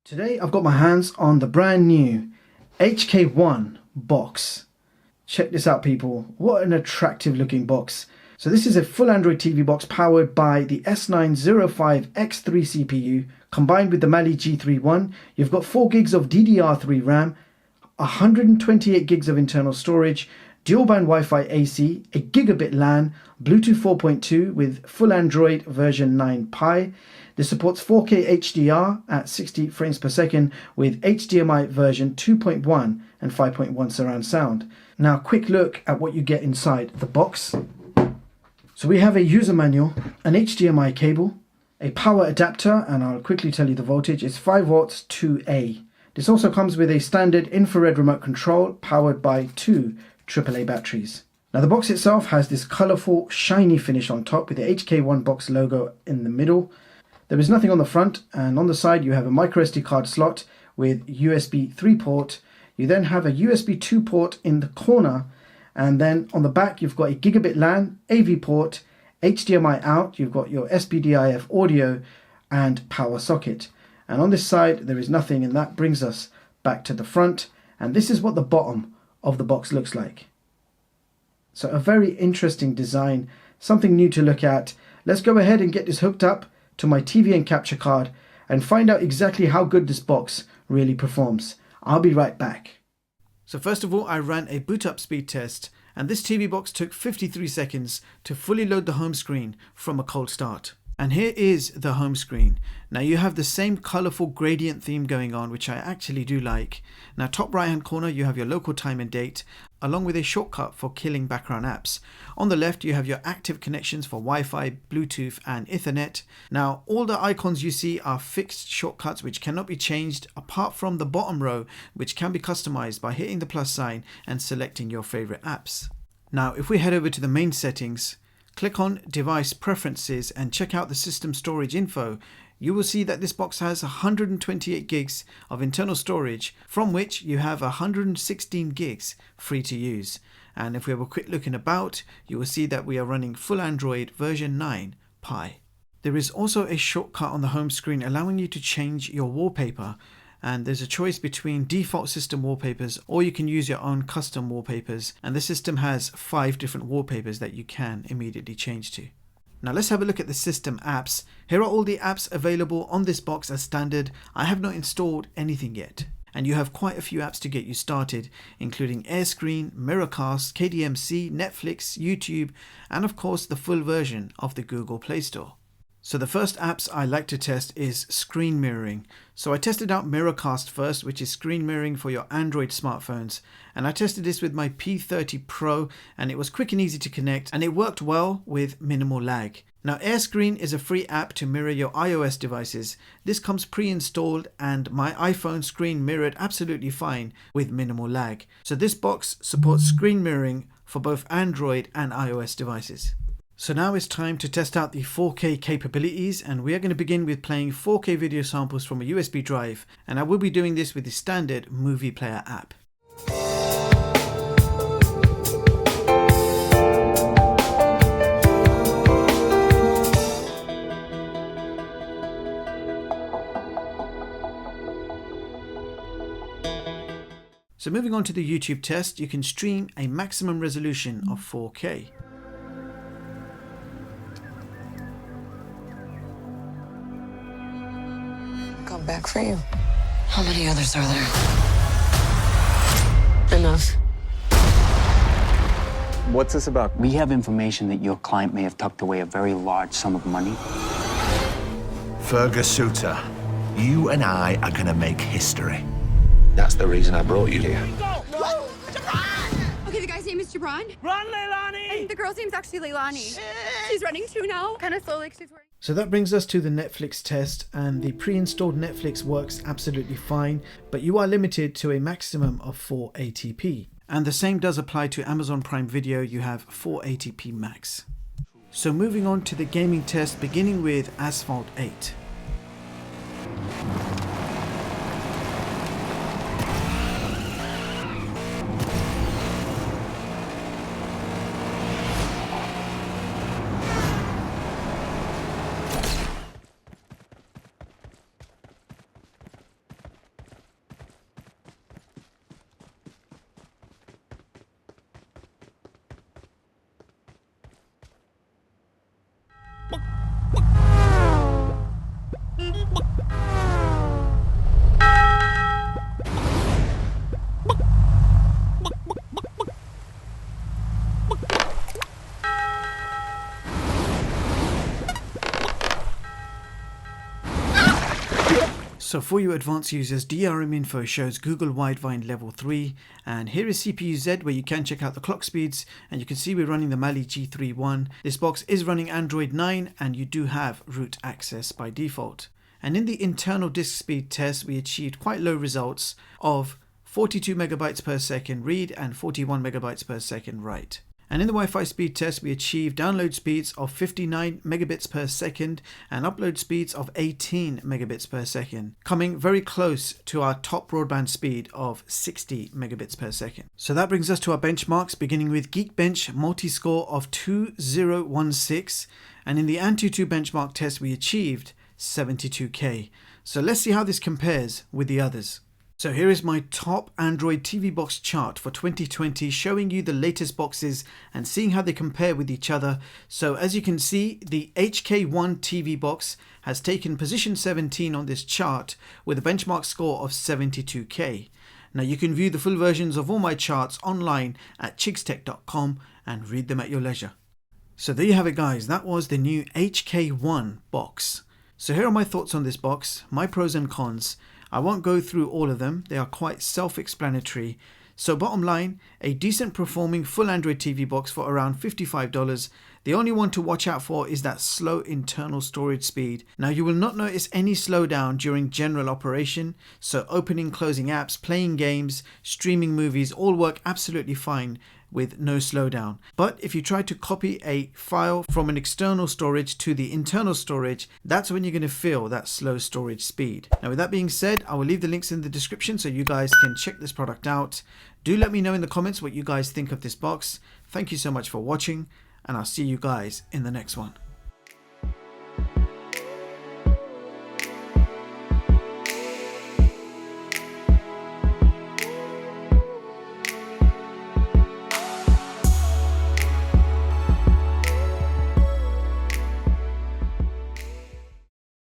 Today I've got my hands on the brand new HK1 box. Check this out, people. What an attractive looking box. So this is a full Android TV box powered by the S905X3 CPU combined with the Mali G3 You've got 4 gigs of DDR3 RAM, 128 gigs of internal storage, dual band Wi-Fi AC, a Gigabit LAN, Bluetooth 4.2 with full Android version 9 Pi. This supports 4K HDR at 60 frames per second with HDMI version 2.1 and 5.1 surround sound. Now, quick look at what you get inside the box. So we have a user manual, an HDMI cable, a power adapter, and I'll quickly tell you the voltage. It's 5 watts 2A. This also comes with a standard infrared remote control powered by 2 AAA batteries. Now the box itself has this colourful, shiny finish on top with the HK1 box logo in the middle. There is nothing on the front, and on the side you have a microSD card slot with USB 3 port. You then have a USB 2 port in the corner, and then on the back you've got a Gigabit LAN, AV port, HDMI out, you've got your SPDIF audio and power socket. And on this side there is nothing, and that brings us back to the front, and this is what the bottom of the box looks like. So a very interesting design, something new to look at. Let's go ahead and get this hooked up to my TV and capture card and find out exactly how good this box really performs. I'll be right back. So first of all, I ran a boot up speed test, and this TV box took 53 seconds to fully load the home screen from a cold start. And here is the home screen. Now you have the same colourful gradient theme going on, which I actually do like. Now top right hand corner you have your local time and date, along with a shortcut for killing background apps. On the left you have your active connections for Wi-Fi, Bluetooth and Ethernet. Now all the icons you see are fixed shortcuts which cannot be changed, apart from the bottom row, which can be customized by hitting the plus sign and selecting your favorite apps. Now if we head over to the main settings, click on Device Preferences and check out the system storage info, you will see that this box has 128 gigs of internal storage, from which you have 116 gigs free to use. And if we have a quick look in about, you will see that we are running full Android version 9 Pi. There is also a shortcut on the home screen allowing you to change your wallpaper, and there's a choice between default system wallpapers, or you can use your own custom wallpapers, and the system has 5 different wallpapers that you can immediately change to. Now let's have a look at the system apps. Here are all the apps available on this box as standard. I have not installed anything yet, and you have quite a few apps to get you started, including AirScreen, Miracast, KDMC, Netflix, YouTube, and of course the full version of the Google Play Store. So the first apps I like to test is screen mirroring. So I tested out Miracast first, which is screen mirroring for your Android smartphones. And I tested this with my P30 Pro, and it was quick and easy to connect, and it worked well with minimal lag. Now AirScreen is a free app to mirror your iOS devices. This comes pre-installed, and my iPhone screen mirrored absolutely fine with minimal lag. So this box supports screen mirroring for both Android and iOS devices. So now it's time to test out the 4K capabilities, and we are going to begin with playing 4K video samples from a USB drive, and I will be doing this with the standard movie player app. So moving on to the YouTube test, you can stream a maximum resolution of 4K. Come back for you. How many others are there? Enough. What's this about? We have information that your client may have tucked away a very large sum of money. Fergus Suter, you and I are gonna make history. That's the reason I brought you here. Okay, the guy's name is Jabron. Run, Leilani! And the girl's name's actually Leilani. She's running too now. Kind of slowly, 'cause she's worried. So that brings us to the Netflix test, and the pre-installed Netflix works absolutely fine, but you are limited to a maximum of 480p. And the same does apply to Amazon Prime Video, you have 480p max. So moving on to the gaming test, beginning with Asphalt 8. So for you advanced users, DRM info shows Google Widevine level 3, and here is CPU Z where you can check out the clock speeds, and you can see we're running the Mali G3.1. This box is running Android 9 and you do have root access by default. And in the internal disk speed test we achieved quite low results of 42 megabytes per second read and 41 megabytes per second write. And in the Wi-Fi speed test we achieved download speeds of 59 megabits per second and upload speeds of 18 megabits per second, coming very close to our top broadband speed of 60 megabits per second. So that brings us to our benchmarks, beginning with Geekbench multi-score of 2016, and in the Antutu benchmark test we achieved 72K. So let's see how this compares with the others. So here is my top Android TV box chart for 2020, showing you the latest boxes and seeing how they compare with each other. So as you can see, the HK1 TV box has taken position 17 on this chart with a benchmark score of 72K. Now you can view the full versions of all my charts online at chigstech.com and read them at your leisure. So there you have it guys, that was the new HK1 box. So here are my thoughts on this box, my pros and cons. I won't go through all of them, they are quite self-explanatory. So bottom line, a decent performing full Android TV box for around $55. The only one to watch out for is that slow internal storage speed. Now you will not notice any slowdown during general operation, so opening, closing apps, playing games, streaming movies all work absolutely fine with no slowdown. But if you try to copy a file from an external storage to the internal storage, that's when you're going to feel that slow storage speed. Now with that being said, I will leave the links in the description so you guys can check this product out. Do let me know in the comments what you guys think of this box. Thank you so much for watching, and I'll see you guys in the next one.